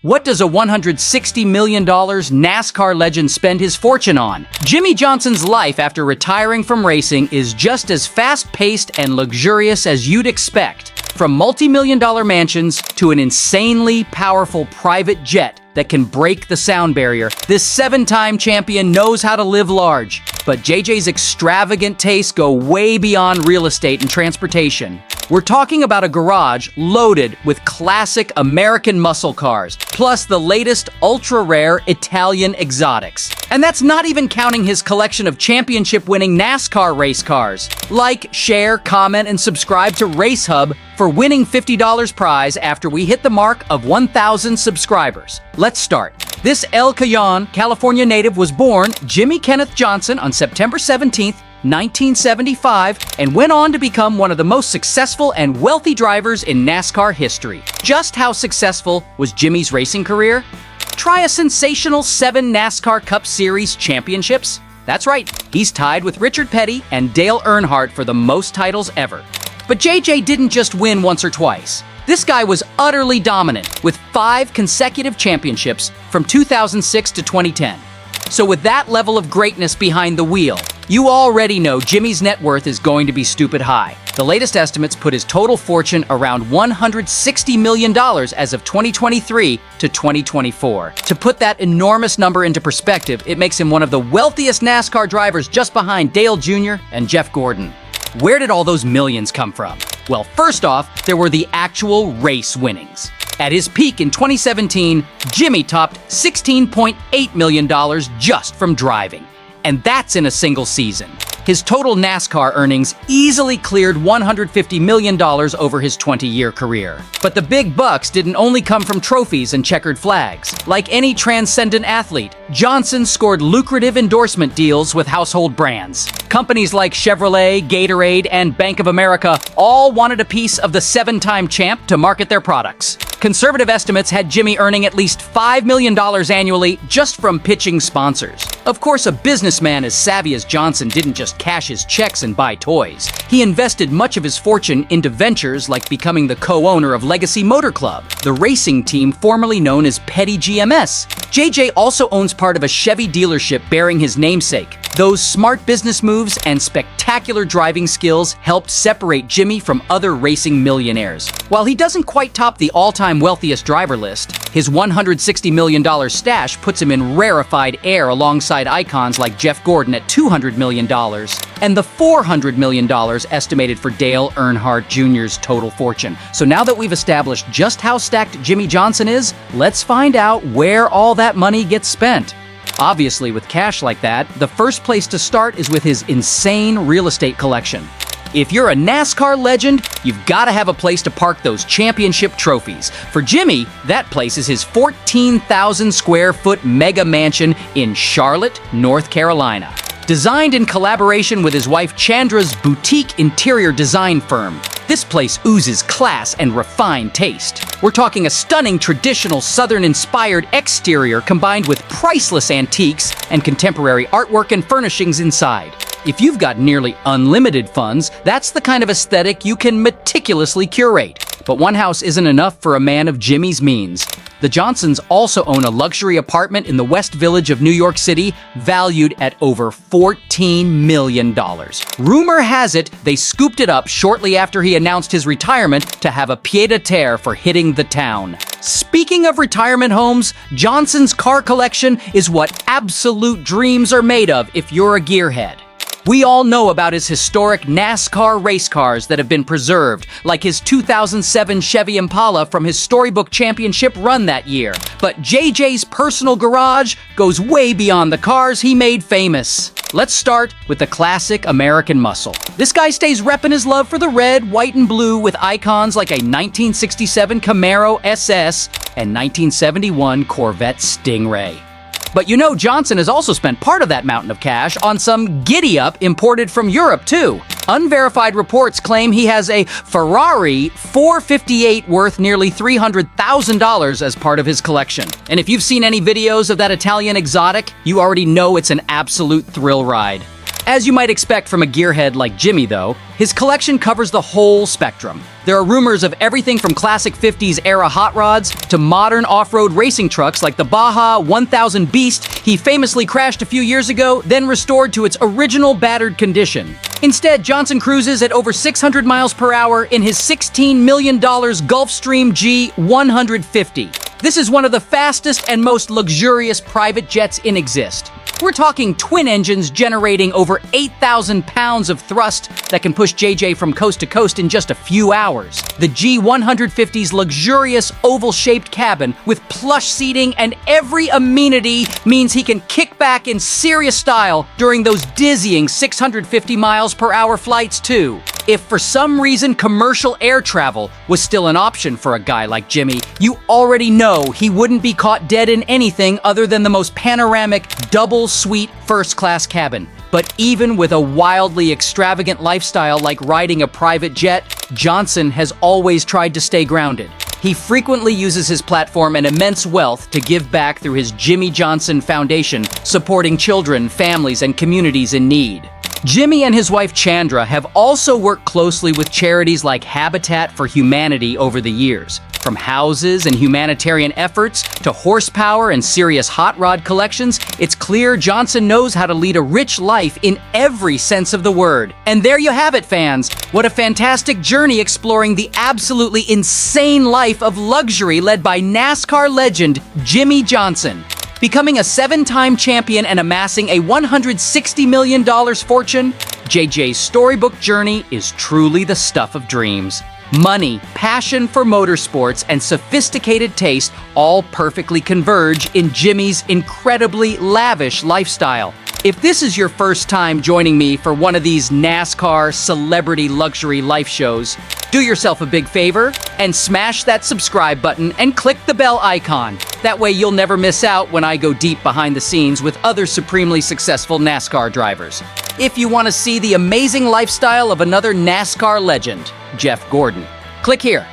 What does a $160 million NASCAR legend spend his fortune on? Jimmie Johnson's life after retiring from racing is just as fast-paced and luxurious as you'd expect. From multi-million-dollar mansions to an insanely powerful private jet that can break the sound barrier, this seven-time champion knows how to live large. But JJ's extravagant tastes go way beyond real estate and transportation. We're talking about a garage loaded with classic American muscle cars, plus the latest ultra-rare Italian exotics. And that's not even counting his collection of championship-winning NASCAR race cars. Like, share, comment, and subscribe to Race Hub for winning $50 prize after we hit the mark of 1,000 subscribers. Let's start. This El Cajon, California native was born Jimmie Kenneth Johnson on September 17th, 1975, and went on to become one of the most successful and wealthy drivers in NASCAR history. Just how successful was Jimmie's racing career? Try a sensational 7 NASCAR Cup Series championships. That's right, he's tied with Richard Petty and Dale Earnhardt for the most titles ever. But JJ didn't just win once or twice. This guy was utterly dominant, with 5 consecutive championships from 2006 to 2010. So with that level of greatness behind the wheel, you already know Jimmie's net worth is going to be stupid high. The latest estimates put his total fortune around $160 million as of 2023 to 2024. To put that enormous number into perspective, it makes him one of the wealthiest NASCAR drivers just behind Dale Jr. and Jeff Gordon. Where did all those millions come from? Well, first off, there were the actual race winnings. At his peak in 2017, Jimmie topped $16.8 million just from driving. And that's in a single season. His total NASCAR earnings easily cleared $150 million over his 20-year career. But the big bucks didn't only come from trophies and checkered flags. Like any transcendent athlete, Johnson scored lucrative endorsement deals with household brands. Companies like Chevrolet, Gatorade, and Bank of America all wanted a piece of the 7-time champ to market their products. Conservative estimates had Jimmie earning at least $5 million annually just from pitching sponsors. Of course, a businessman as savvy as Johnson didn't just cash his checks and buy toys. He invested much of his fortune into ventures like becoming the co-owner of Legacy Motor Club, the racing team formerly known as Petty GMS. JJ also owns part of a Chevy dealership bearing his namesake. Those smart business moves and spectacular driving skills helped separate Jimmie from other racing millionaires. While he doesn't quite top the all-time wealthiest driver list, his $160 million stash puts him in rarefied air alongside icons like Jeff Gordon at $200 million and the $400 million estimated for Dale Earnhardt Jr.'s total fortune. So now that we've established just how stacked Jimmie Johnson is, let's find out where all that money gets spent. Obviously, with cash like that, the first place to start is with his insane real estate collection. If you're a NASCAR legend, you've got to have a place to park those championship trophies. For Jimmie, that place is his 14,000 square foot mega mansion in Charlotte, North Carolina. Designed in collaboration with his wife Chandra's boutique interior design firm, this place oozes class and refined taste. We're talking a stunning traditional Southern-inspired exterior combined with priceless antiques and contemporary artwork and furnishings inside. If you've got nearly unlimited funds, that's the kind of aesthetic you can meticulously curate. But one house isn't enough for a man of Jimmie's means. The Johnsons also own a luxury apartment in the West Village of New York City, valued at over $14 million. Rumor has it they scooped it up shortly after he announced his retirement to have a pied-à-terre for hitting the town. Speaking of retirement homes, Johnson's car collection is what absolute dreams are made of if you're a gearhead. We all know about his historic NASCAR race cars that have been preserved, like his 2007 Chevy Impala from his storybook championship run that year. But JJ's personal garage goes way beyond the cars he made famous. Let's start with the classic American muscle. This guy stays repping his love for the red, white, and blue with icons like a 1967 Camaro SS and 1971 Corvette Stingray. But you know Johnson has also spent part of that mountain of cash on some giddy-up imported from Europe, too. Unverified reports claim he has a Ferrari 458 worth nearly $300,000 as part of his collection. And if you've seen any videos of that Italian exotic, you already know it's an absolute thrill ride. As you might expect from a gearhead like Jimmie, though, his collection covers the whole spectrum. There are rumors of everything from classic 50s era hot rods to modern off-road racing trucks like the Baja 1000 Beast he famously crashed a few years ago, then restored to its original battered condition. Instead, Johnson cruises at over 600 miles per hour in his $16 million Gulfstream G150. This is one of the fastest and most luxurious private jets in exist. We're talking twin engines generating over 8,000 pounds of thrust that can push JJ from coast to coast in just a few hours. The G150's luxurious oval-shaped cabin with plush seating and every amenity means he can kick back in serious style during those dizzying 650 miles per hour flights too. If for some reason commercial air travel was still an option for a guy like Jimmie, you already know he wouldn't be caught dead in anything other than the most panoramic, double-suite first-class cabin. But even with a wildly extravagant lifestyle like riding a private jet, Johnson has always tried to stay grounded. He frequently uses his platform and immense wealth to give back through his Jimmie Johnson Foundation, supporting children, families, and communities in need. Jimmie and his wife Chandra have also worked closely with charities like Habitat for Humanity over the years. From houses and humanitarian efforts to horsepower and serious hot rod collections, it's clear Johnson knows how to lead a rich life in every sense of the word. And there you have it, fans. What a fantastic journey exploring the absolutely insane life of luxury led by NASCAR legend Jimmie Johnson. Becoming a 7-time champion and amassing a $160 million fortune, JJ's storybook journey is truly the stuff of dreams. Money, passion for motorsports, and sophisticated taste all perfectly converge in Jimmie's incredibly lavish lifestyle. If this is your first time joining me for one of these NASCAR celebrity luxury life shows, do yourself a big favor and smash that subscribe button and click the bell icon. That way you'll never miss out when I go deep behind the scenes with other supremely successful NASCAR drivers. If you want to see the amazing lifestyle of another NASCAR legend, Jeff Gordon, click here.